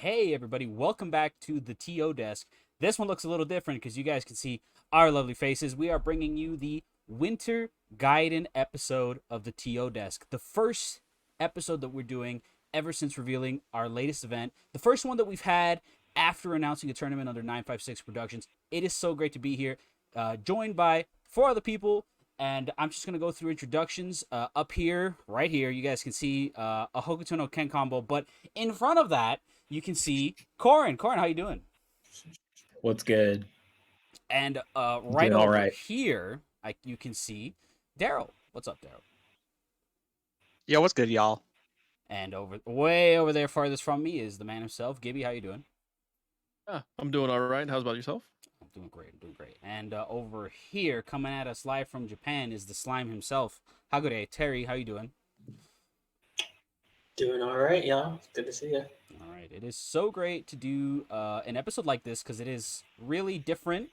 Hey everybody, welcome back to the TO desk. This one looks a little different because you guys can see our lovely faces. We are bringing you the Winter Gaiden episode of the TO desk. The first episode that we're doing ever since revealing our latest event. The first one that we've had after announcing a tournament under 956 Productions. It is so great to be here, joined by four other people. And I'm just going to go through introductions up here, right here. You guys can see a Hokuto no Ken combo. But in front of that, you can see Coren. Coren, how you doing? What's good? And right Doing all over right. here, you can see Daryl. What's up, Daryl? Yo, what's good, y'all? And way over there, farthest from me, is the man himself, Giby. How you doing? I'm doing all right. How's about yourself? I'm doing great. And over here, coming at us live from Japan, is the slime himself, Hagure. Terry, how you doing? Doing all right, y'all. Good to see you. All right. It is so great to do an episode like this because it is really different.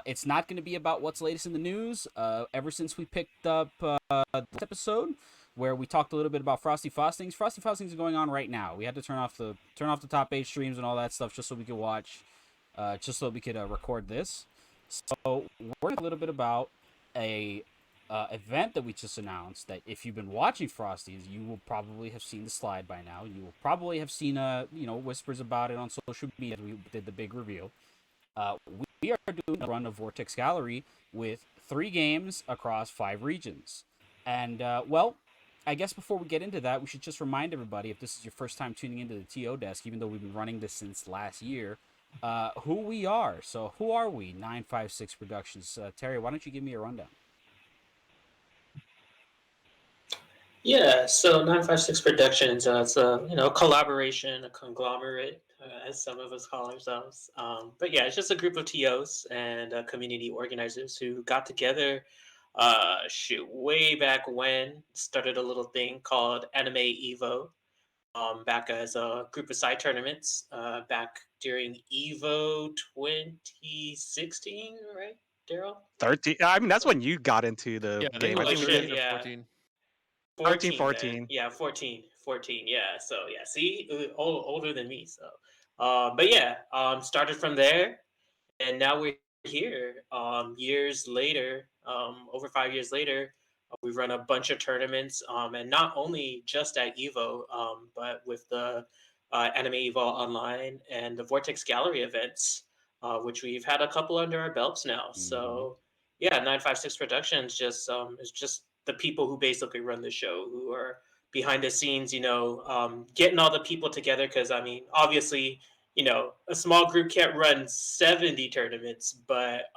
It's not going to be about what's latest in the news. Ever since we picked up this episode, where we talked a little bit about Frosty Faustings. Frosty Faustings is going on right now. We had to turn off the top 8 streams and all that stuff just so we could watch, just so we could record this. So we're a little bit about a event that we just announced. That if you've been watching Frosties, you will probably have seen the slide by now. You will probably have seen whispers about it on social media. We did the big reveal. We are doing a run of Vortex Gallery with 3 games across 5 regions, and I guess before we get into that, we should just remind everybody, if this is your first time tuning into the TO desk, even though we've been running this since last year, who we are. So who are we? 956 Productions. Terry, why don't you give me a rundown? Yeah, so 956 Productions, it's a collaboration, a conglomerate, as some of us call ourselves. But yeah, it's just a group of TOs and community organizers who got together way back when, started a little thing called Anime Evo, back as a group of side tournaments, back during Evo 2016, right, Daryl? 13. I mean, that's when you got into the Yeah, I think game. it was Oh, 13 shit, or yeah. 14. 14, 14. then. Yeah, 14, yeah. So yeah, see, older than me. So, but yeah, started from there, and now we're here. Years later, over 5 years later, we run a bunch of tournaments, and not only just at Evo, but with the Anime Evo Online and the Vortex Gallery events, which we've had a couple under our belts now. So yeah, 956 Productions is just the people who basically run the show, who are behind the scenes, getting all the people together. Because I mean, obviously, a small group can't run 70 tournaments, but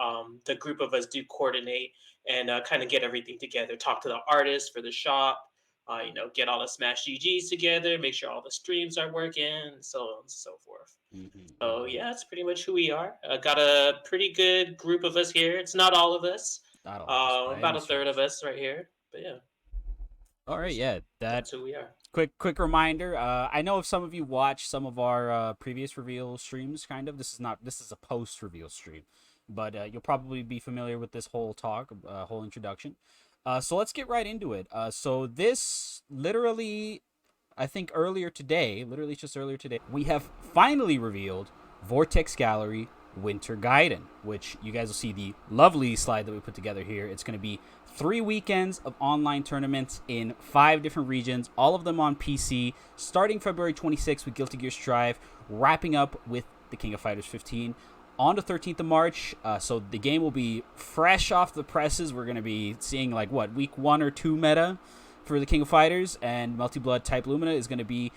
the group of us do coordinate and kind of get everything together. Talk to the artists for the shop, get all the Smash GGs together, make sure all the streams are working, and so on and so forth. So yeah, that's pretty much who we are. Got a pretty good group of us here. It's not all of us. Not all of us, About a third of us right here. But yeah. All right, yeah, That's who we are. Quick reminder. I know if some of you watched some of our previous reveal streams, kind of. This is a post reveal stream, but you'll probably be familiar with this whole talk, whole introduction. So let's get right into it. So this literally, I think just earlier today, we have finally revealed Vortex Gallery Winter Gaiden, which you guys will see the lovely slide that we put together here. It's going to be 3 weekends of online tournaments in 5 different regions, all of them on PC, starting February 26th with Guilty Gear Strive, wrapping up with the King of Fighters 15 on the 13th of March. So the game will be fresh off the presses. We're going to be seeing week 1 or 2 meta for the King of Fighters, and Melty Blood type Lumina is going to be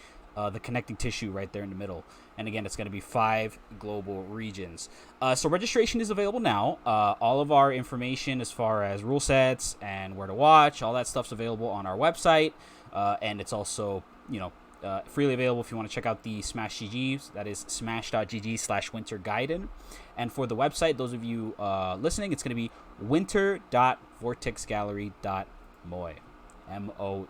the connecting tissue right there in the middle. And again, it's going to be 5 global regions. So registration is available now. All of our information as far as rule sets and where to watch, all that stuff's available on our website. And it's also, freely available if you want to check out the Smash GGs. That is smash.gg/Winter Gaiden. And for the website, those of you listening, it's going to be winter.vortexgallery.moe. MOE.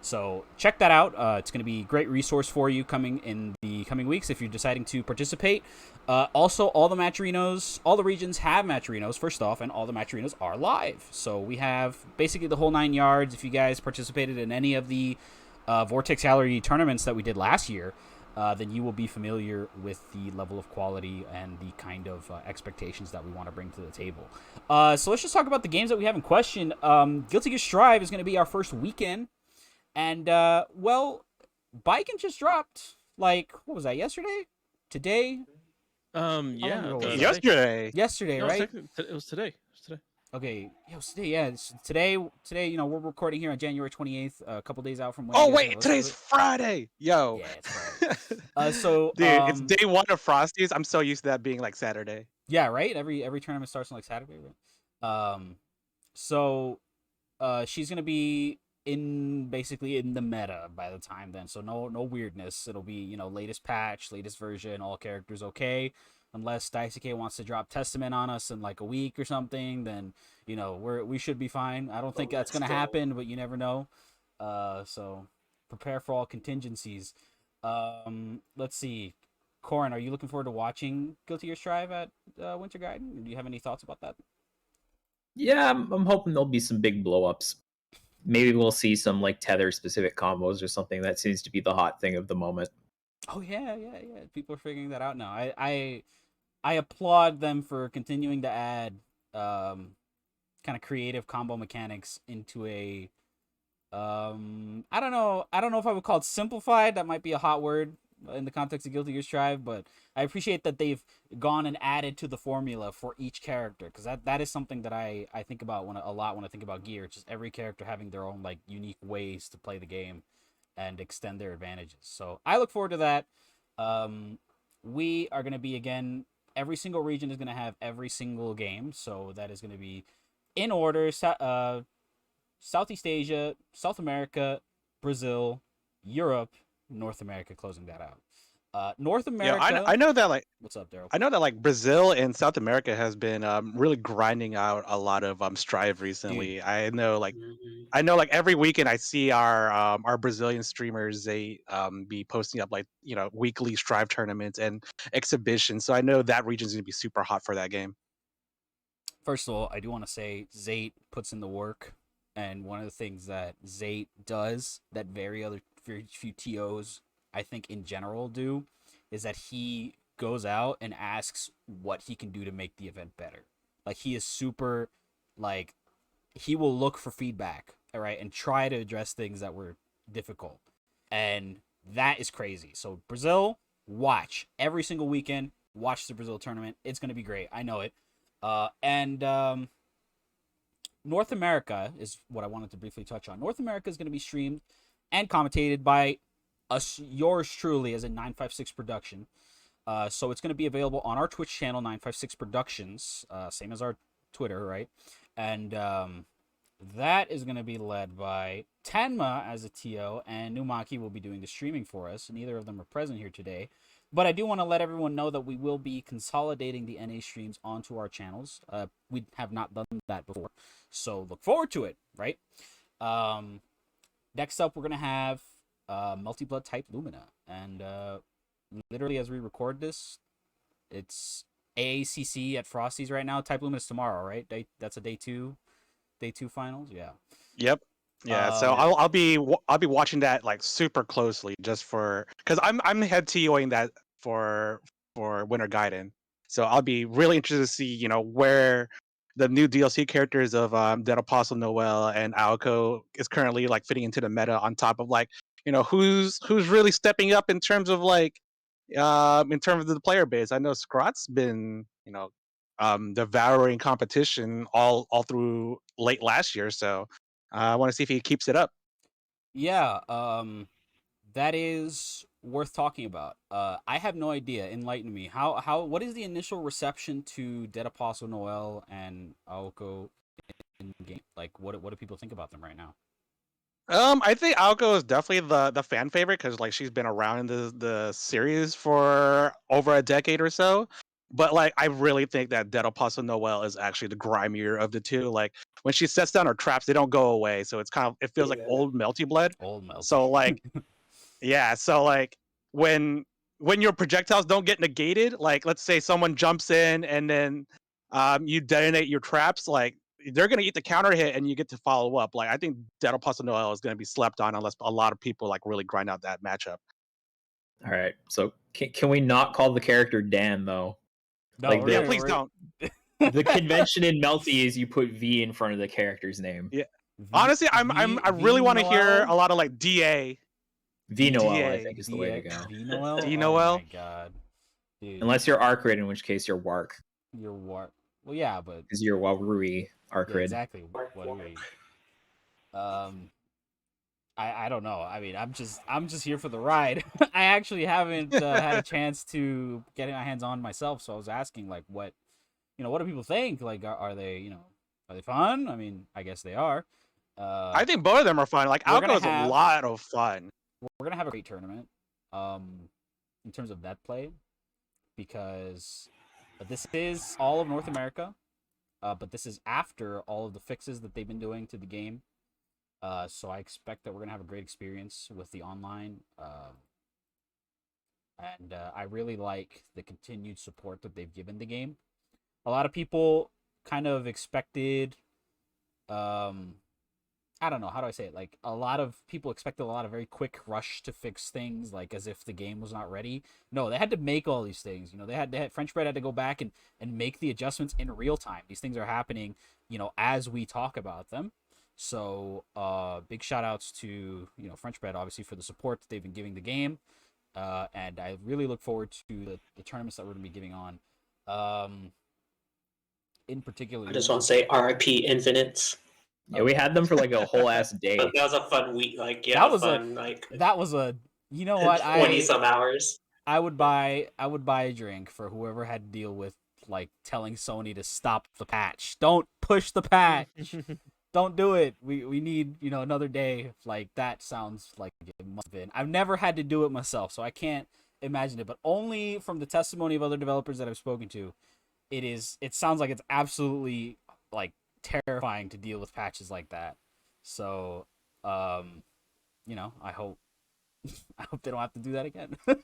So check that out. It's going to be a great resource for you coming in the coming weeks if you're deciding to participate. Also, all the matcherinos, all the regions have matcherinos, first off, and all the matcherinos are live. So we have basically the whole 9 yards. If you guys participated in any of the Vortex Gallery tournaments that we did last year, then you will be familiar with the level of quality and the kind of expectations that we want to bring to the table. So let's just talk about the games that we have in question. Guilty Gear Strive is going to be our first weekend. And, well, Biken just dropped, like, what was that, yesterday? Today? Yeah. ago was today. it? Yesterday. Yesterday, No, right? it was today. It was today. Okay, yeah, it was today. Yeah, it's today. You know, we're recording here on January 28th, a couple days out from when. Oh you guys are wait, gonna listen to today's it. Friday. Yo. Yeah, it's Friday. So, Dude, it's day one of Frosties. I'm so used to that being like Saturday. yeah, right. Every tournament starts on like Saturday, right? So, she's gonna be basically in the meta by the time then. So no weirdness. It'll be latest patch, latest version, all characters okay. Unless Daisuke wants to drop Testament on us in like a week or something, then we should be fine. I don't think that's gonna happen, but you never know. So prepare for all contingencies. Let's see. Coren, are you looking forward to watching Guilty Gear Strive at Winter Gaiden? Do you have any thoughts about that? Yeah, I'm hoping there'll be some big blow-ups. Maybe we'll see some like tether-specific combos or something. That seems to be the hot thing of the moment. Oh yeah. People are figuring that out now. I applaud them for continuing to add kind of creative combo mechanics into a I don't know if I would call it simplified. That might be a hot word in the context of Guilty Gear Strive, but I appreciate that they've gone and added to the formula for each character, because that is something that I think about a lot when I think about Gear. Just every character having their own like unique ways to play the game and extend their advantages. So I look forward to that. We are going to be, again, every single region is going to have every single game, so that is going to be in order. Southeast Asia, South America, Brazil, Europe, North America, closing that out. North America. Yeah, I know that like What's up, Daryl? I know that like Brazil and South America has been really grinding out a lot of Strive recently. I know like every weekend I see our Brazilian streamers, they be posting up like weekly Strive tournaments and exhibitions. So I know that region's gonna be super hot for that game. First of all, I do want to say Zate puts in the work, and one of the things that Zate does that very few TOs, I think in general, do, is that he goes out and asks what he can do to make the event better. Like, he is super, like, he will look for feedback, all right, and try to address things that were difficult. And that is crazy. So Brazil, watch every single weekend. Watch the Brazil tournament. It's going to be great. I know it. And North America is what I wanted to briefly touch on. North America is going to be streamed and commentated by us, yours truly, as a 956 production. So it's going to be available on our Twitch channel, 956 Productions, same as our Twitter, right? And that is going to be led by Tenma as a TO, and Numaki will be doing the streaming for us. Neither of them are present here today. But I do want to let everyone know that we will be consolidating the NA streams onto our channels. We have not done that before, so look forward to it, right? Next up, we're going to have Melty Blood type Lumina. And literally as we record this, it's AACC at Frosty's right now. Type Lumina's tomorrow, right? That's a day two finals. Yeah. Yep. Yeah. So I'll be watching that like super closely just because I'm head TOing that for Winter Gaiden. So I'll be really interested to see where the new DLC characters of Dead Apostle Noel and Aoko is currently like fitting into the meta, on top of like who's really stepping up in terms of like in terms of the player base. I know Scrot's been devouring competition all through late last year, so I want to see if he keeps it up. Yeah, that is worth talking about. I have no idea. Enlighten me. What is the initial reception to Dead Apostle Noel and Aoko in the game? Like, what do people think about them right now? I think Aoko is definitely the fan favorite because like she's been around in the series for over a decade or so. But like I really think that Dead Apostle Noel is actually the grimier of the two. Like when she sets down her traps, they don't go away. So it feels like old Melty Blood. Old Melty. So like yeah, so like when your projectiles don't get negated, like let's say someone jumps in and then you detonate your traps, like they're gonna eat the counter hit and you get to follow up. Like I think Dead Apostle Noel is gonna be slept on unless a lot of people like really grind out that matchup. All right. So can we not call the character Dan though? No, Like, we're Yeah, gonna- please we're- don't. The convention in Melty is you put V in front of the character's name. Yeah. Honestly, I really want to hear a lot of like DA. V Noel, I DA. think, is the way to go. V Noel. D Oh Noel? my god, dude. Unless you're Arcrid, in which case you're Wark, you're war. Well, yeah, but because you're Warui Arcrid. yeah, exactly. What do we? I don't know. I mean, I'm just here for the ride. I actually haven't had a chance to get my hands on myself, so I was asking like, what do people think? Like, are they are they fun? I mean, I guess they are. I think both of them are fun. Like we're gonna Alco is have- a lot of fun. We're gonna have a great tournament, in terms of net play, because this is all of North America, but this is after all of the fixes that they've been doing to the game. So I expect that we're gonna have a great experience with the online, and I really like the continued support that they've given the game. A lot of people kind of expected, I don't know, how do I say it? Like, a lot of people expected a lot of very quick rush to fix things, like as if the game was not ready. No, they had to make all these things. They had French Bread had to go back and make the adjustments in real time. These things are happening, as we talk about them. So big shout outs to French Bread, obviously, for the support that they've been giving the game, and I really look forward to the tournaments that we're going to be giving on. In particular, I just want to say RIP Infinites. Yeah, we had them for like a whole ass day. That was a fun week. Like, yeah, That was fun. that was a 20 some hours. I would buy a drink for whoever had to deal with like telling Sony to stop the patch. Don't push the patch. Don't do it. We need another day. Like, that sounds like it must have been. I've never had to do it myself, so I can't imagine it. But only from the testimony of other developers that I've spoken to, it sounds like it's absolutely like terrifying to deal with patches like that. So I hope they don't have to do that again. I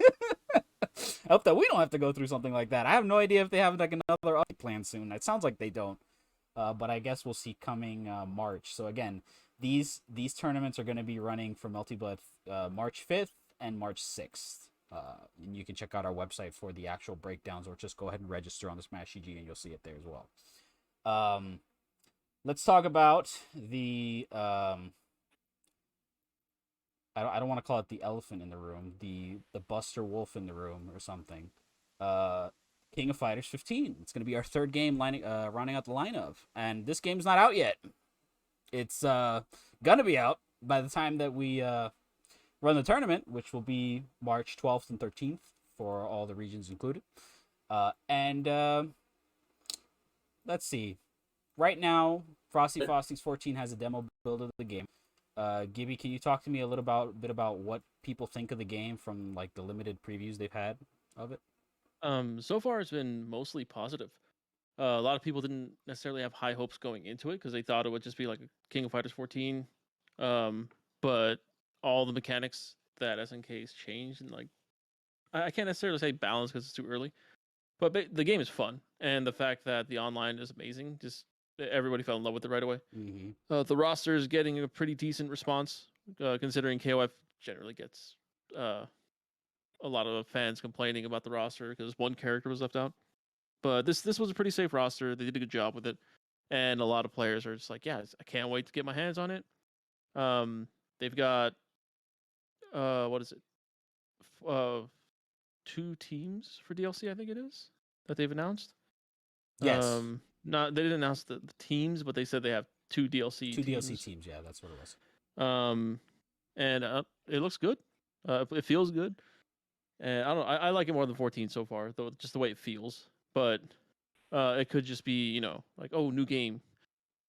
hope that we don't have to go through something like that. I have no idea if they have like another update plan soon. It sounds like they don't, but I guess we'll see coming March. So again, these tournaments are going to be running for Melty Blood March 5th and March 6th. And you can check out our website for the actual breakdowns, or just go ahead and register on the Smash EG and you'll see it there as well. Let's talk about the I don't want to call it the elephant in the room, the Buster Wolf in the room or something. King of Fighters 15. It's going to be our third game rounding out the line of, and this game's not out yet. It's gonna be out by the time that we run the tournament, which will be March 12th and 13th for all the regions included. And let's see. Right now, Frosty Frostings 14 has a demo build of the game. Giby, can you talk to me a bit about what people think of the game from like the limited previews they've had of it? So far it's been mostly positive. A lot of people didn't necessarily have high hopes going into it because they thought it would just be like a King of Fighters 14. But all the mechanics that SNK's changed, and like I can't necessarily say balance because it's too early, but the game is fun, and the fact that the online is amazing, just everybody fell in love with it right away. Mm-hmm. The roster is getting a pretty decent response, considering KOF generally gets a lot of fans complaining about the roster because one character was left out. But this was a pretty safe roster. They did a good job with it, and a lot of players are just like, yeah, I can't wait to get my hands on it. They've got what is it? 2 teams for DLC, I think it is, that they've announced. Yes. They didn't announce the teams, but they said they have 2 DLC Two teams. DLC teams, yeah, that's what it was. And it looks good. It feels good. And I like it more than 14 so far, though, just the way it feels. But it could just be, like, oh, new game.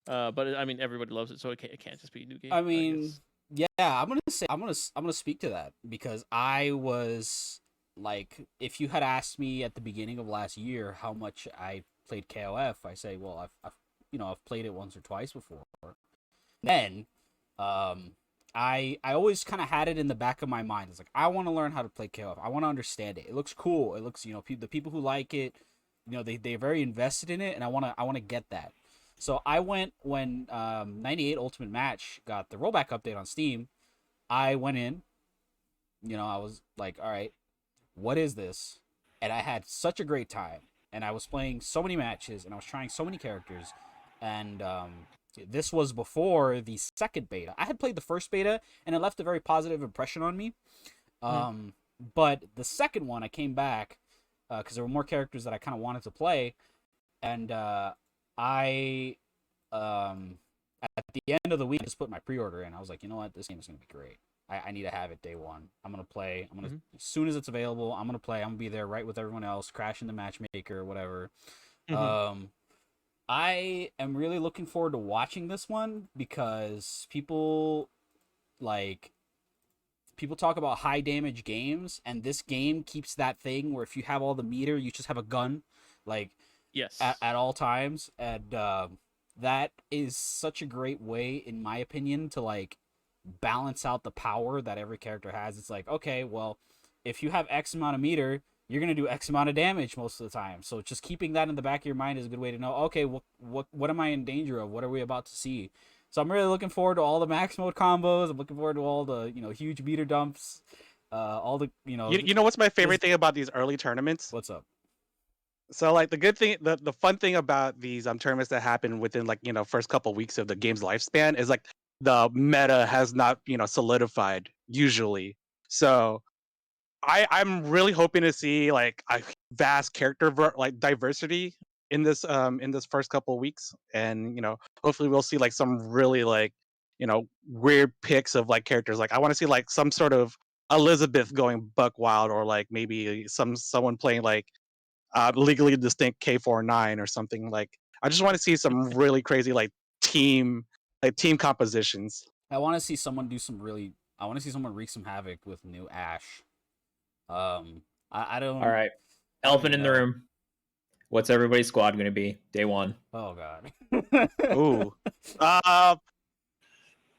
But I mean, everybody loves it, so it can't just be a new game. I mean, guess. yeah, I'm gonna speak to that, because I was like, if you had asked me at the beginning of last year how much I played KOF, I say, well, I've played it once or twice before. Then, I always kind of had it in the back of my mind. It's like, I want to learn how to play KOF. I want to understand it. It looks cool. It looks, the people who like it, they're very invested in it, and I want to get that. So I went when 98 Ultimate Match got the rollback update on Steam. I went in, I was like, all right, what is this? And I had such a great time, and I was playing so many matches, and I was trying so many characters, and this was before the second beta. I had played the first beta, and it left a very positive impression on me. But the second one, I came back because there were more characters that I kind of wanted to play, and I at the end of the week, I just put my pre-order in. I was like, you know what, this game is gonna be great. I need to have it day one. I'm gonna play. As soon as it's available, I'm gonna play. I'm gonna be there right with everyone else, crashing the matchmaker or whatever. I am really looking forward to watching this one because people talk about high damage games, and this game keeps that thing where if you have all the meter, you just have a gun, like Yes. at all times, and that is such a great way, in my opinion, to like balance out the power that every character has. It's like, okay, well, if you have X amount of meter, you're gonna do X amount of damage most of the time. So just keeping that in the back of your mind is a good way to know, okay, what am I in danger of? What are we about to see? So I'm really looking forward to all the max mode combos. I'm looking forward to all the huge meter dumps, all the You know what's my favorite thing about these early tournaments? What's up? So like the good thing, the fun thing about these tournaments that happen within like first couple weeks of the game's lifespan is like the meta has not solidified usually. So I'm really hoping to see like a vast character like diversity in this first couple of weeks, and hopefully we'll see like some really like weird picks of like characters. Like I want to see like some sort of Elizabeth going buck wild, or like maybe someone playing like legally distinct K49 or something. Like I just want to see some really crazy like team compositions. I want to see someone do some really. I want to see someone wreak some havoc with new Ash. I don't. All right, I don't elephant in the know. room. What's everybody's squad going to be day one? Oh god. Ooh.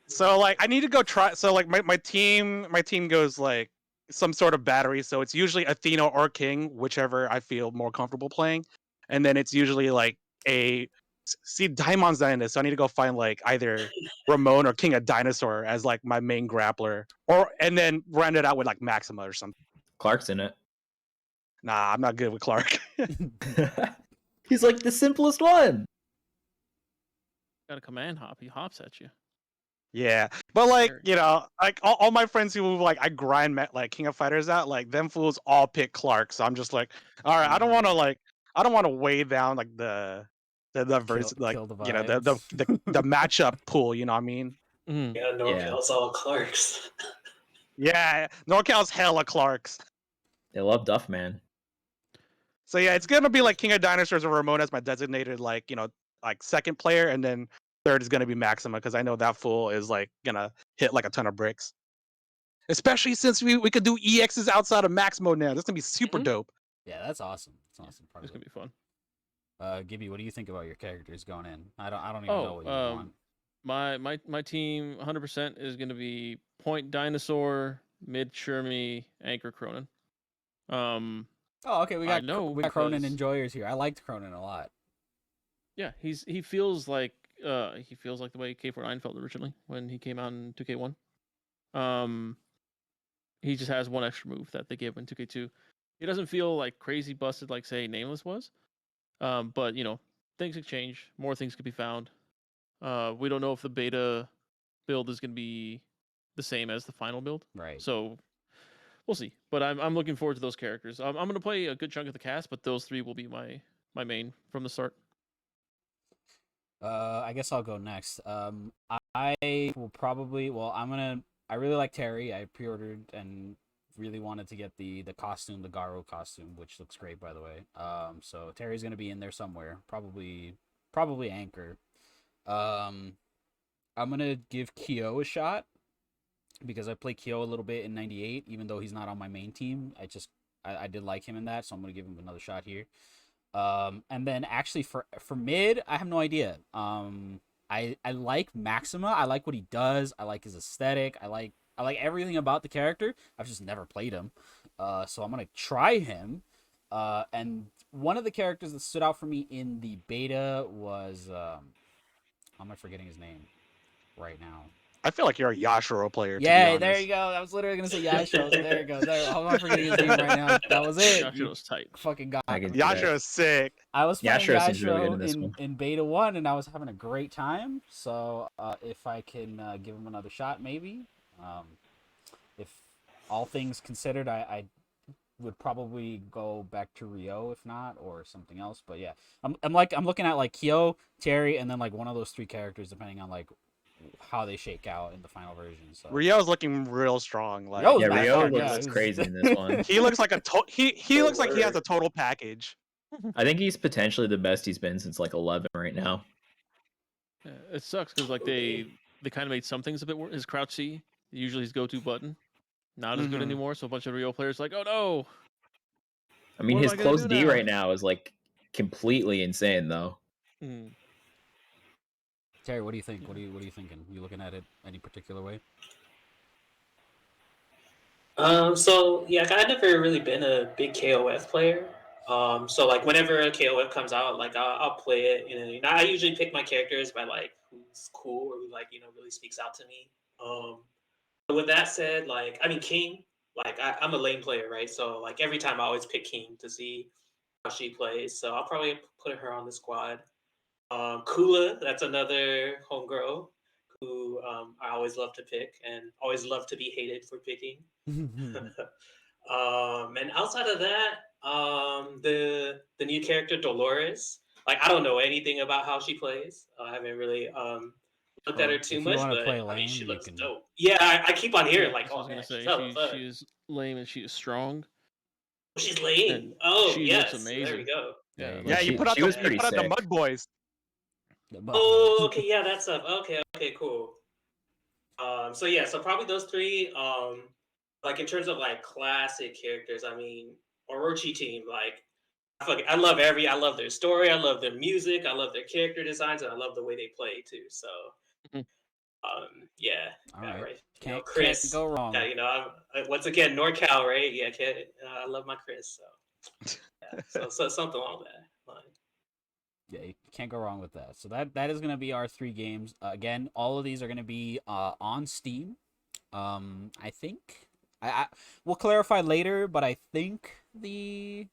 So like I need to go try. So like my team goes like some sort of battery. So it's usually Athena or King, whichever I feel more comfortable playing. And then it's usually like see Daimon's not in this, so I need to go find like either Ramon or King of Dinosaur as like my main grappler, and then round it out with like Maxima or something. Clark's in it. Nah, I'm not good with Clark. He's like the simplest one. Got a command hop. He hops at you. Yeah, but like like all my friends who like I grind like King of Fighters out, like them fools all pick Clark. So I'm just like, all right, I don't want to weigh down like the verse, like kill the the matchup pool. You know what I mean? Mhm. Yeah, NorCal's all Clarks. Yeah, NorCal's hella Clarks. They love Duff, man. So yeah, it's gonna be like King of Dinosaurs or Ramon as my designated like like second player, and then third is gonna be Maxima because I know that fool is like gonna hit like a ton of bricks. Especially since we could do EXs outside of max mode now. That's gonna be super dope. Yeah, that's awesome. That's awesome. It's gonna be fun. Giby, what do you think about your characters going in? I don't even know what you want. My team 100% is gonna be point dinosaur, mid Shermie, anchor Cronin. Oh, okay. We got Cronin because- enjoyers here. I liked Cronin a lot. Yeah, he feels like the way K49 felt originally when he came out in 2K1. He just has one extra move that they gave him in 2K2. He doesn't feel like crazy busted like say Nameless was. But things could change. More things could be found. We don't know if the beta build is going to be the same as the final build. Right. So we'll see. But I'm looking forward to those characters. I'm going to play a good chunk of the cast, but those three will be my main from the start. I guess I'll go next. I will probably. Well, I really like Terry. I pre-ordered and really wanted to get the costume, the Garo costume, which looks great, by the way. So Terry's gonna be in there somewhere. Probably Anchor. I'm gonna give Kyo a shot because I played Kyo a little bit in '98, even though he's not on my main team. I did like him in that, so I'm gonna give him another shot here. And then actually for mid, I have no idea. I like Maxima. I like what he does. I like his aesthetic. I like everything about the character. I've just never played him. So I'm gonna try him. And one of the characters that stood out for me in the beta was how am I forgetting his name right now? I feel like you're a Yashiro player. Yeah, to be there honest. you go. I was literally gonna say Yashiro. There you go. There. How am I forgetting his name right now? That was it. You Yashiro's tight. fucking got I me. can see that. Yashiro is sick. I was playing Yashiro seems really good Yashiro in this one. in beta 1, and I was having a great time. So if I can give him another shot, maybe. If all things considered, I would probably go back to Rio if not, or something else. But yeah, I'm looking at like Kyo, Terry, and then like one of those 3 characters, depending on like how they shake out in the final version. So Rio's looking real strong. Like Rio's Yeah, back Rio on, looks yeah, it was- crazy in this one. he looks like he looks like he has word. a total package. I think he's potentially the best he's been since like 11 right now. Yeah, it sucks because like they kind of made some things a bit worse. His crouch C, usually his go-to button, not as good Mhm. anymore. So a bunch of Rio players are like, oh no. I mean, What am his I gonna close do D now? right now is like completely insane though. Hmm. Terry, what do you think? What are you thinking? You looking at it any particular way? So yeah, I've never really been a big KOF player. So like whenever a KOF comes out, like I'll play it. I usually pick my characters by like who's cool or who like really speaks out to me. But with that said, like I mean King, like I'm a lane player, right? So like every time I always pick King to see how she plays. So I'll probably put her on the squad. Kula, that's another homegirl who I always love to pick and always love to be hated for picking. And outside of that, the new character Dolores. Like I don't know anything about how she plays. I haven't really looked at Well, her too if you much, wanna but play I mean lane, she you looks can- dope. Yeah, I keep on hearing Yeah, like, that's what I oh was man, gonna say. she's hella fun. She is lame and she is strong. She's lane. and Oh she yes, looks there we amazing. go. Yeah, Yeah, she- you put out she the was you pretty put out the sick. Mud Boys. Oh, okay, yeah, that's up. Okay, cool. So yeah, so probably those 3. Like in terms of like classic characters, I mean, Orochi team, like I love their story, I love their music, I love their character designs, and I love the way they play too. So, Mhm. yeah, All yeah, right. right. Can't Chris, go wrong. yeah, once again NorCal, right? Yeah, I love my Chris. So, yeah, so something along that line. Yeah, you can't go wrong with that. So that is going to be our 3 games. Again, all of these are going to be on Steam. I think I we'll clarify later, but I think the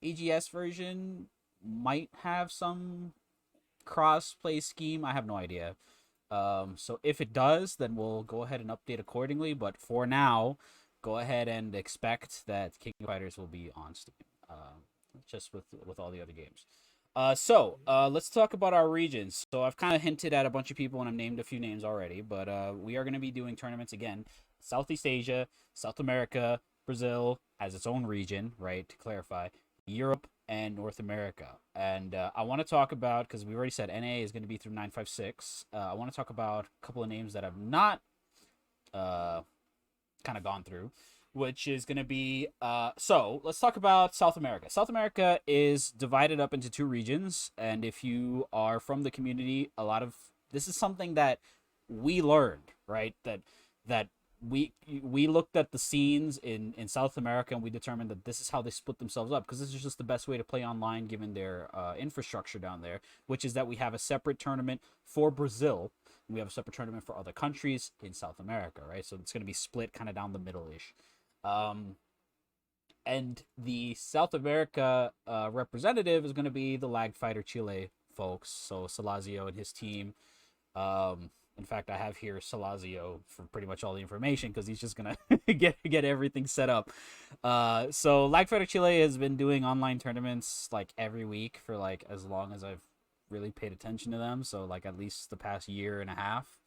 EGS version might have some cross-play scheme. I have no idea. So if it does, then we'll go ahead and update accordingly. But for now, go ahead and expect that King of Fighters will be on Steam. Just with all the other games. So let's talk about our regions. So I've kind of hinted at a bunch of people and I've named a few names already, but we are going to be doing tournaments again. Southeast Asia, South America, Brazil has its own region, right? To clarify, Europe and North America. And I want to talk about, because we already said NA is going to be through 956. I want to talk about a couple of names that I've not kind of gone through, which is going to be so let's talk about South America. South America is divided up into 2 regions, and if you are from the community, a lot of this is something that we learned, right? That we looked at the scenes in South America and we determined that this is how they split themselves up, because this is just the best way to play online given their infrastructure down there, which is that we have a separate tournament for Brazil. We have a separate tournament for other countries in South America, right? So it's going to be split kind of down the middle-ish. And the South America representative is going to be the Lag Fighter Chile folks. So Salazio and his team. In fact, I have here Salazio for pretty much all the information because he's just going to get everything set up. So Lag Fighter Chile has been doing online tournaments like every week for like as long as I've really paid attention to them. So like at least the past year and a half.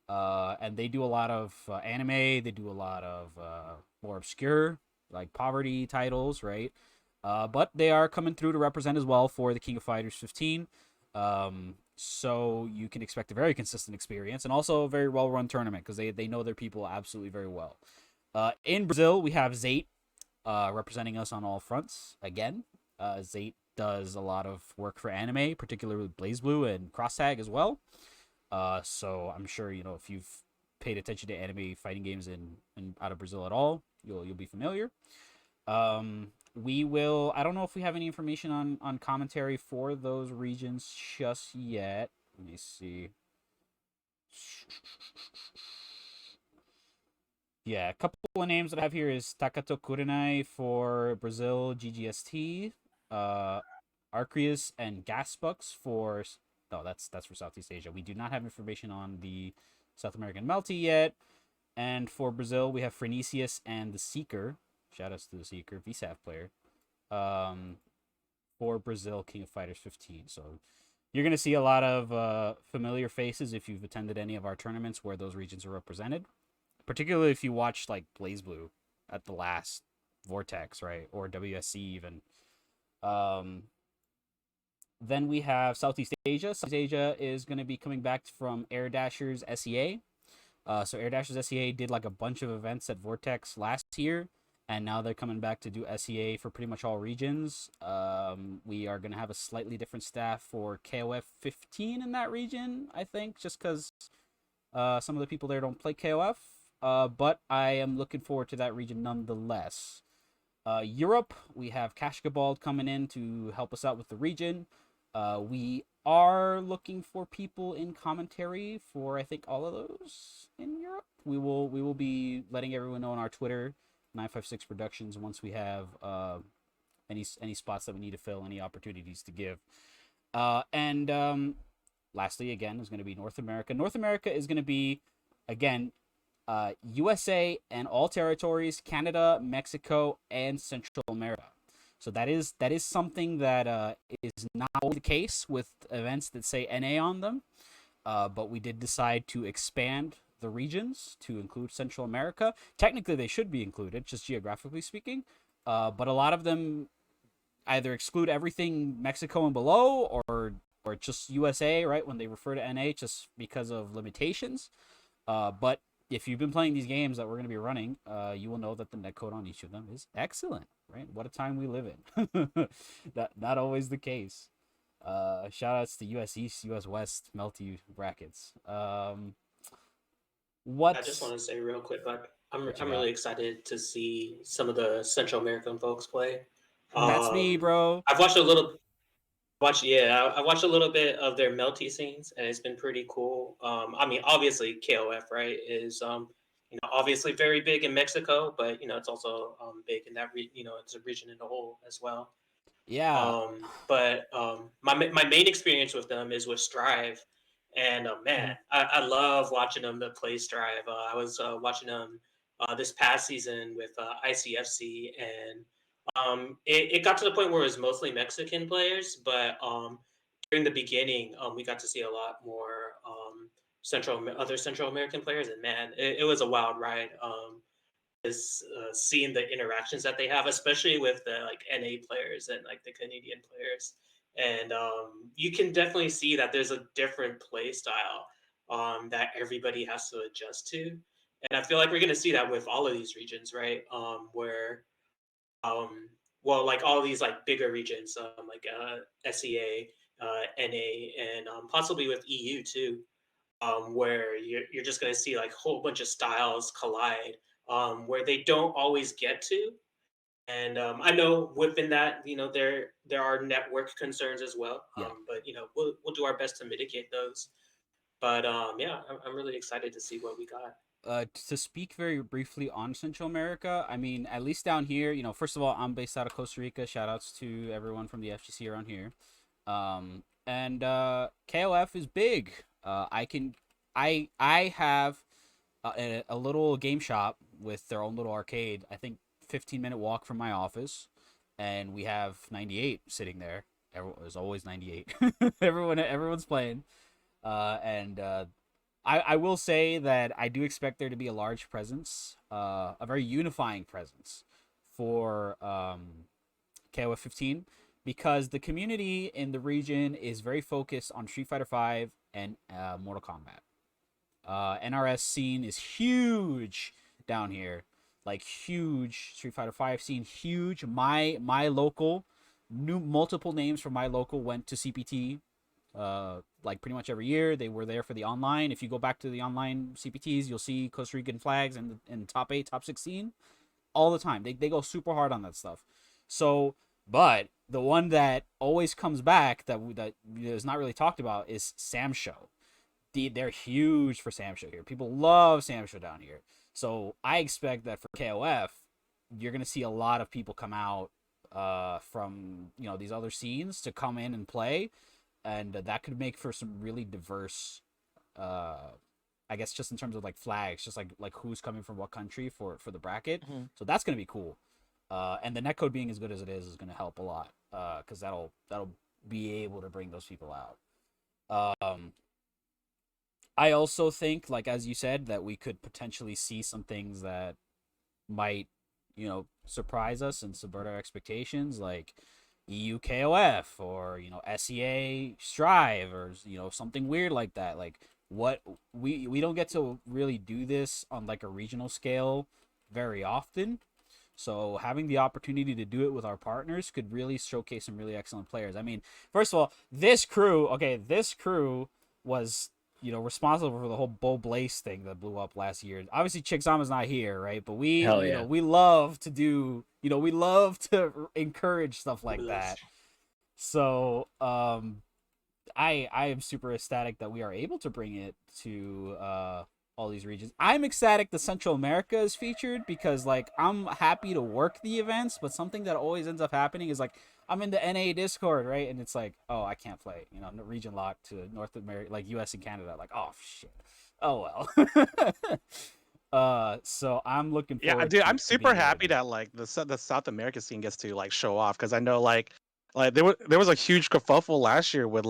And they do a lot of anime. They do a lot of more obscure, like poverty titles, right? But they are coming through to represent as well for the King of Fighters 15. So you can expect a very consistent experience and also a very well-run tournament because they know their people absolutely very well. In Brazil, we have Zate representing us on all fronts again. Zate does a lot of work for anime, particularly BlazBlue and Crosstag as well. So I'm sure if you've paid attention to anime fighting games in out of Brazil at all, you'll be familiar. We will. I don't know if we have any information on commentary for those regions just yet. Let me see. Yeah, a couple of names that I have here is Takato Kurenai for Brazil, GGST, uh, Arceus and Gasbucks for. No, that's for Southeast Asia. We do not have information on the South American Melty yet. And for Brazil, we have Frenicius and the Seeker. Shoutouts to the Seeker, VSAF player. For Brazil, King of Fighters 15. So you're going to see a lot of familiar faces if you've attended any of our tournaments where those regions are represented. Particularly if you watched like BlazBlue at the last Vortex, right? Or WSC even. Then we have Southeast Asia. Southeast Asia is going to be coming back from Air Dashers SEA. So Air Dashers SEA did like a bunch of events at Vortex last year, and now they're coming back to do SEA for pretty much all regions. We are going to have a slightly different staff for KOF 15 in that region, I think, just because some of the people there don't play KOF. But I am looking forward to that region nonetheless. Europe, we have Kashkabald coming in to help us out with the region. We are looking for people in commentary for I think all of those in Europe. We will be letting everyone know on our Twitter, 956 Productions, once we have any spots that we need to fill, any opportunities to give. And lastly, again, is going to be North America. North America is going to be, again, USA and all territories, Canada, Mexico, and Central America. So that is something that is not always the case with events that say NA on them. But we did decide to expand the regions to include Central America. Technically, they should be included, just geographically speaking. But a lot of them either exclude everything Mexico and below, or just USA, right, when they refer to NA, just because of limitations. But if you've been playing these games that we're going to be running, you will know that the netcode on each of them is excellent, right? What a time we live in. That not always the case. Shout outs to US East, US West, Melty brackets. I just want to say real quick, like I'm really excited to see some of the Central American folks play. That's me, bro. I've watched a little. I watched a little bit of their Melty scenes, and it's been pretty cool. I mean, obviously KOF, right, is obviously very big in Mexico, but it's also big in that it's a region in the whole as well. Yeah. But my main experience with them is with Strive, and man, I love watching them play Strive. I was watching them this past season with ICFC, and it got to the point where it was mostly Mexican players, but during the beginning, we got to see a lot more other Central American players, and man, it was a wild ride. Is seeing the interactions that they have, especially with the like NA players and like the Canadian players, and you can definitely see that there's a different play style that everybody has to adjust to, and I feel like we're gonna see that with all of these regions, right? Where well, like all these like bigger regions, like SEA, NA, and possibly with EU too, where you're just going to see like a whole bunch of styles collide, where they don't always get to. And I know within that, there are network concerns as well. Yeah. But we'll do our best to mitigate those. But yeah, I'm really excited to see what we got. To speak very briefly on Central America, I mean, at least down here, first of all, I'm based out of Costa Rica. Shout outs to everyone from the FGC around here. And KOF is big. I have a little game shop with their own little arcade. I think 15-minute walk from my office, and we have 98 sitting there. There's always 98. Everyone's playing, and I will say that I do expect there to be a large presence, a very unifying presence for KOF 15, because the community in the region is very focused on Street Fighter V and Mortal Kombat. NRS scene is huge down here, like huge. Street Fighter V scene huge. My local, multiple names from my local went to CPT. Like pretty much every year. They were there for the online. If you go back to the online CPTs, you'll see Costa Rican flags in top 8, top 16 all the time. They go super hard on that stuff. So, but the one that always comes back that is not really talked about is Sam's show. they're huge for Samsho here. People love Samsho down here. So I expect that for KOF, you're gonna see a lot of people come out from these other scenes to come in and play, and that could make for some really diverse. I guess just in terms of like flags, just like who's coming from what country for the bracket. So that's gonna be cool. And the netcode being as good as it is gonna help a lot. Because that'll be able to bring those people out. I also think, like as you said, that we could potentially see some things that might, surprise us and subvert our expectations, like EU KOF or SEA Strive or something weird like that. Like what we don't get to really do this on like a regional scale very often. So having the opportunity to do it with our partners could really showcase some really excellent players. I mean, first of all, this crew was, responsible for the whole Bo Blaze thing that blew up last year. Obviously, Chicksama's not here, right? But we, we love to do, we love to encourage stuff like that. So, I am super ecstatic that we are able to bring it to all these regions. I'm ecstatic that Central America is featured because like I'm happy to work the events, but something that always ends up happening is like I'm in the NA Discord, right? And it's like, oh, I can't play, region lock to North America, like US and Canada. Like, oh shit. Oh well. So I'm looking forward. Yeah, dude, I'm super happy that like the South America scene gets to like show off, because I know like there was a huge kerfuffle last year with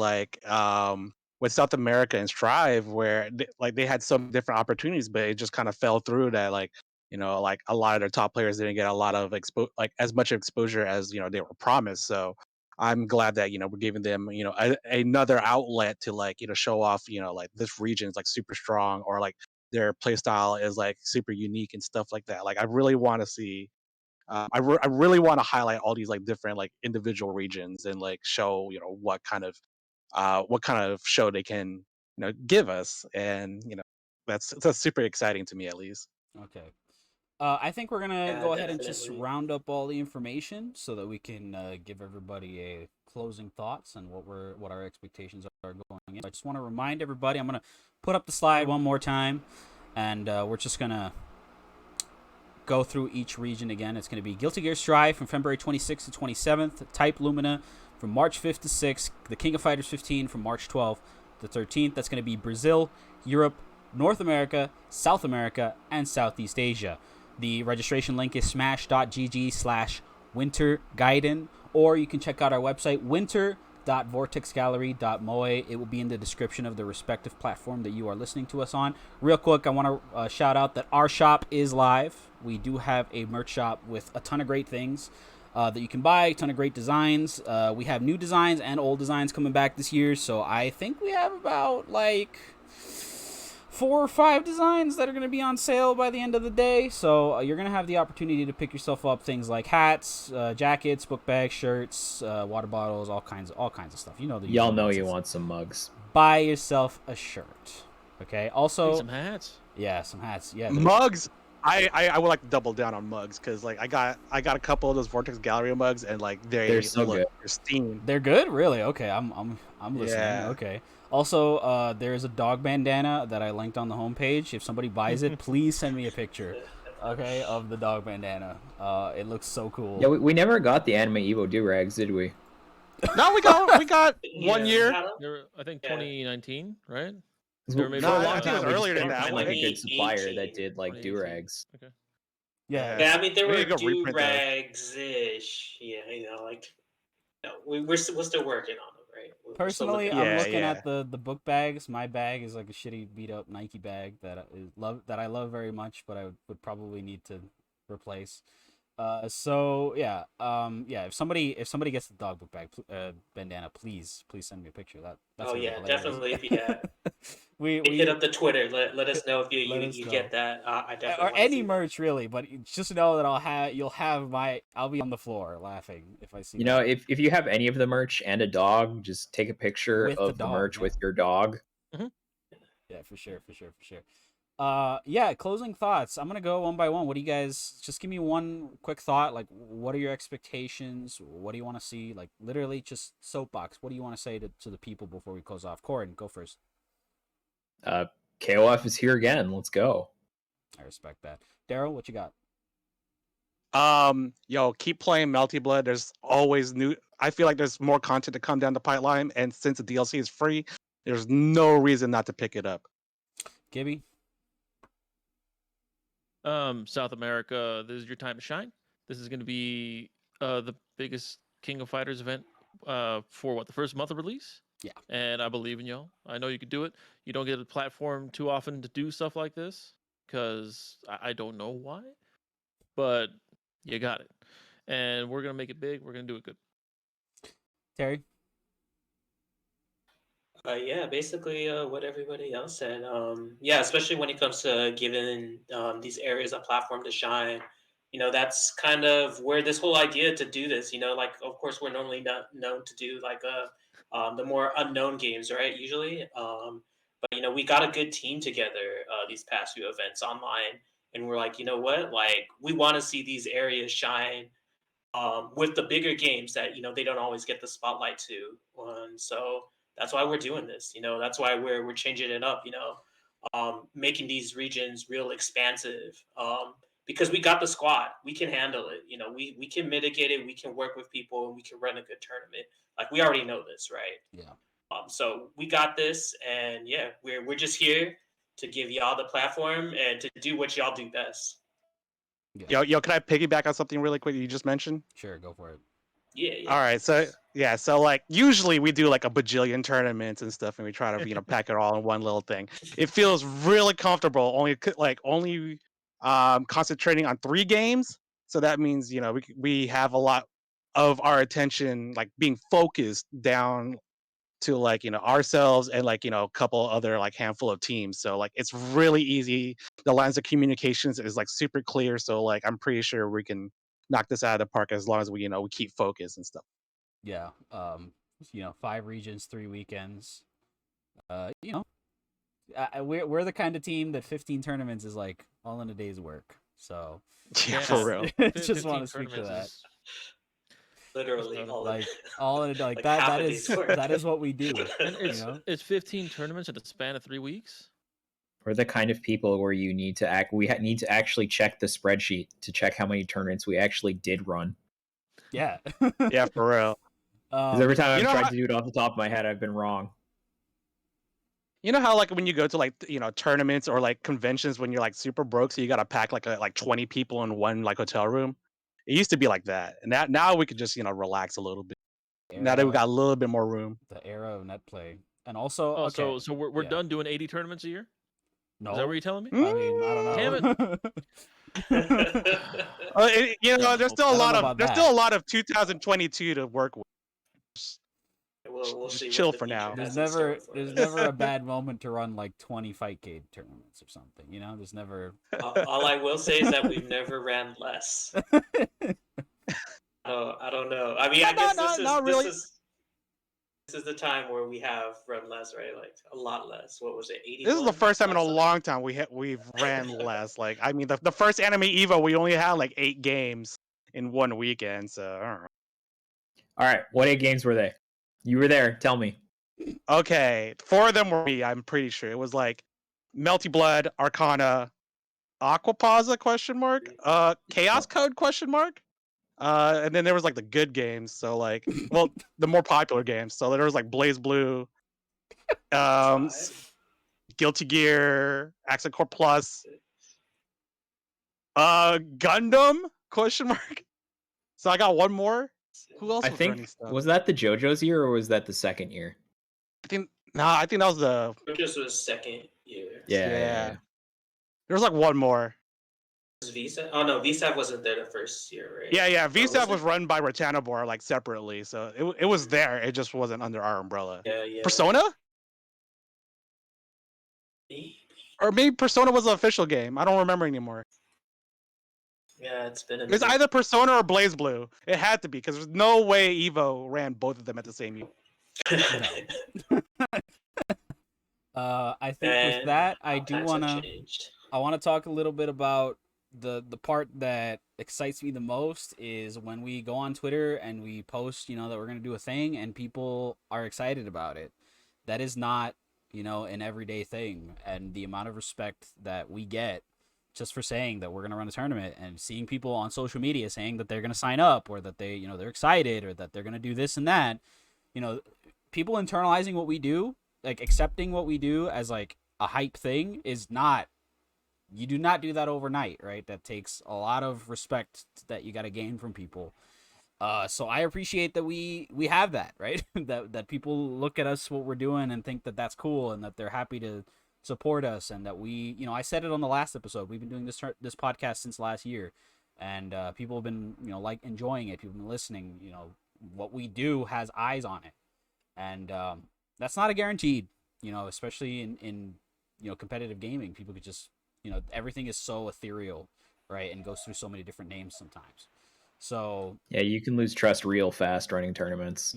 South America and Strive, where they had some different opportunities, but it just kind of fell through that like like a lot of their top players didn't get a lot of as much exposure as they were promised. So I'm glad that we're giving them another outlet to like show off like this region is like super strong, or like their playstyle is like super unique and stuff like that. Like I really want to see. I really want to highlight all these like different like individual regions and like show what kind of show they can give us, and that's super exciting to me, at least. Okay. I think we're gonna go ahead and just round up all the information so that we can give everybody a closing thoughts and what our expectations are going in. I just want to remind everybody, I'm gonna put up the slide one more time, and we're just gonna go through each region again. It's gonna be Guilty Gear Strive from February 26th to 27th, Type Lumina from March 5th to 6th, the King of Fighters 15 from March 12th to 13th. That's gonna be Brazil, Europe, North America, South America, and Southeast Asia. The registration link is smash.gg/winter Gaiden, or you can check out our website, winter.vortexgallery.moe. It will be in the description of the respective platform that you are listening to us on. Real quick, I want to shout out that our shop is live. We do have a merch shop with a ton of great things that you can buy, a ton of great designs. We have new designs and old designs coming back this year, so I think we have about like 4 or 5 designs that are going to be on sale by the end of the day. So you're going to have the opportunity to pick yourself up things like hats, jackets, book bags, shirts, water bottles, all kinds of stuff. Y'all know you want some mugs. Buy yourself a shirt. Okay. Also, some hats. Yeah, some hats. Yeah. Mugs. I would like to double down on mugs, because like I got a couple of those Vortex Gallery mugs, and like they're so good. Pristine. They're good, really. Okay, I'm listening. Yeah. Okay. Also, there is a dog bandana that I linked on the homepage. If somebody buys it, please send me a picture, okay, of the dog bandana. It looks so cool. Yeah, we never got the Anime Evo do-rags, did we? No, we got 1 year. I think 2019, right? For a long time, earlier than that. Like a good supplier that did like do-rags. Okay. Yeah. I mean, there were do-rags-ish. Yeah, we're still working on them, right? Personally, I'm looking at the book bags. My bag is like a shitty beat up Nike bag that I love very much, but I would probably need to replace. If somebody gets the dog book bag bandana, please send me a picture. That's definitely. Yeah. we hit up the Twitter. Let us know if you get that. I definitely or any merch really, but just know that I'll be on the floor laughing if I see. If you have any of the merch and a dog, just take a picture of the merch with your dog. Mm-hmm. Yeah, for sure. Closing thoughts. I'm gonna go one by one. What do you guys? Just give me one quick thought. Like, what are your expectations? What do you want to see? Like, literally, just soapbox. What do you want to say to the people before we close off? Coren, go first. KOF is here again. Let's go. I respect that. Daryl, what you got? Yo, keep playing Melty Blood. There's always new. I feel like there's more content to come down the pipeline, and since the DLC is free, there's no reason not to pick it up. Giby? South America, this is your time to shine. This is going to be the biggest King of Fighters event for the first month of release. Yeah. And I believe in y'all. I know you can do it. You don't get a platform too often to do stuff like this because I don't know why, but you got it. And we're going to make it big. We're going to do it good. Terry? Yeah, basically what everybody else said. Yeah, especially when it comes to giving these areas a platform to shine. That's kind of where this whole idea to do this. Like of course we're normally not known to do like the more unknown games, right? Usually, but we got a good team together these past few events online, and we're like, you know what? Like we want to see these areas shine with the bigger games that they don't always get the spotlight to. So that's why we're doing this. That's why we're changing it up. Making these regions real expansive. Because we got the squad, we can handle it. We can mitigate it. We can work with people, and we can run a good tournament. Like we already know this, right? Yeah. So we got this, and yeah, we're just here to give y'all the platform and to do what y'all do best. Yeah. Yo, can I piggyback on something really quick you just mentioned? Sure, go for it. Yeah. All right, so like usually we do like a bajillion tournaments and stuff, and we try to pack it all in one little thing. It feels really comfortable, only concentrating on 3 games. So that means we have a lot of our attention like being focused down to ourselves and a couple other handful of teams. So it's really easy. The lines of communications is super clear. So I'm pretty sure we can knock this out of the park as long as we we keep focus and stuff. Yeah. 5 regions, 3 weekends. We're the kind of team that 15 tournaments is like all in a day's work. So Yeah, for real. just want to speak to that. Literally all in a day, like that. half That a is day's work. that is what we do. And it's 15 tournaments in the span of 3 weeks. We're the kind of people where you need to need to actually check the spreadsheet to check how many tournaments we actually did run. Yeah. Yeah, for real. Because every time I've you know tried how- to do it off the top of my head, I've been wrong. You know how when you go to tournaments or conventions when you're super broke, so you gotta pack 20 people in one hotel room. It used to be like that, and now we could just relax a little bit. Now that we got a little bit more room. The era of net play, and also Oh, so we're done doing 80 tournaments a year. No, Is that what you're telling me? I mean, I don't know. Damn There's still I a don't lot know of about there's that. still a lot of 2022 to work with. We'll Just see. chill what the for now. future has There's in store for there's us. never a bad moment to run 20 Fightcade tournaments or something. There's never. All I will say is that we've never ran less. I don't know. I mean, I guess this is the time where we have run less, right? Like a lot less. What was it? 81? This is the first time in a last long time we've ran less. I mean, the first Anime Evo we only had 8 games in one weekend. So I don't know. All right, what 8 games were they? You were there. Tell me. Okay, 4 of them were me. I'm pretty sure it was Melty Blood, Arcana, Aquapausa question mark, Chaos Code question mark, and then there was the good games. So the more popular games. So there was Blaze Blue, Guilty Gear, Accent Core Plus, Gundam question mark. So I got one more. Who else I was think running stuff? was that the JoJo's year or was that the second year? I think that was the. Just was second year. Yeah. There was one more. Was VSAT? Oh no, VSAT wasn't there the first year, right? Yeah. Or VSAT was it? run by Rotanabor separately, so it was there. It just wasn't under our umbrella. Yeah. Persona? Or maybe Persona was the official game. I don't remember anymore. Yeah, it's been a It was minute. either Persona or Blaze Blue. It had to be because there's no way Evo ran both of them at the same year. I think with that, I do times have wanna. changed. I want to talk a little bit about the part that excites me the most is when we go on Twitter and we post, that we're gonna do a thing and people are excited about it. That is not, you know, an everyday thing. And the amount of respect that we get just for saying that we're going to run a tournament, and seeing people on social media saying that they're going to sign up, or that they, you know, they're excited, or that they're going to do this and that, you know, people internalizing what we do, like accepting what we do as like a hype thing, is not, you do not do that overnight, right? That takes a lot of respect that you got to gain from people. So I appreciate that we have that, right? that people look at us, what we're doing, and think that that's cool, and that they're happy to support us, and that we, you know, I said it on the last episode, we've been doing this podcast since last year, and people have been, you know, like enjoying it, people have been listening, you know, what we do has eyes on it, and that's not a guaranteed, you know, especially in you know, competitive gaming. People could just, you know, everything is so ethereal, right, and goes through so many different names sometimes. So Yeah, you can lose trust real fast running tournaments.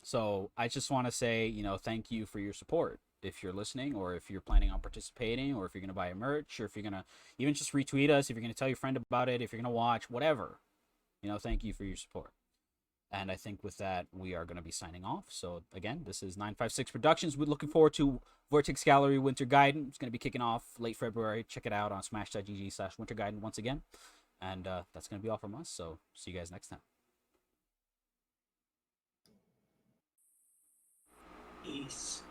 So I just want to say, you know, thank you for your support. If you're listening, or if you're planning on participating, or if you're going to buy a merch, or if you're going to even just retweet us, if you're going to tell your friend about it, if you're going to watch, whatever, you know, thank you for your support. And I think with that, we are going to be signing off. So again, this is 956 Productions. We're looking forward to Vortex Gallery Winter Gaiden. It's going to be kicking off late February. Check it out on smash.gg/Winter Gaiden once again. And that's going to be all from us. So see you guys next time. Peace.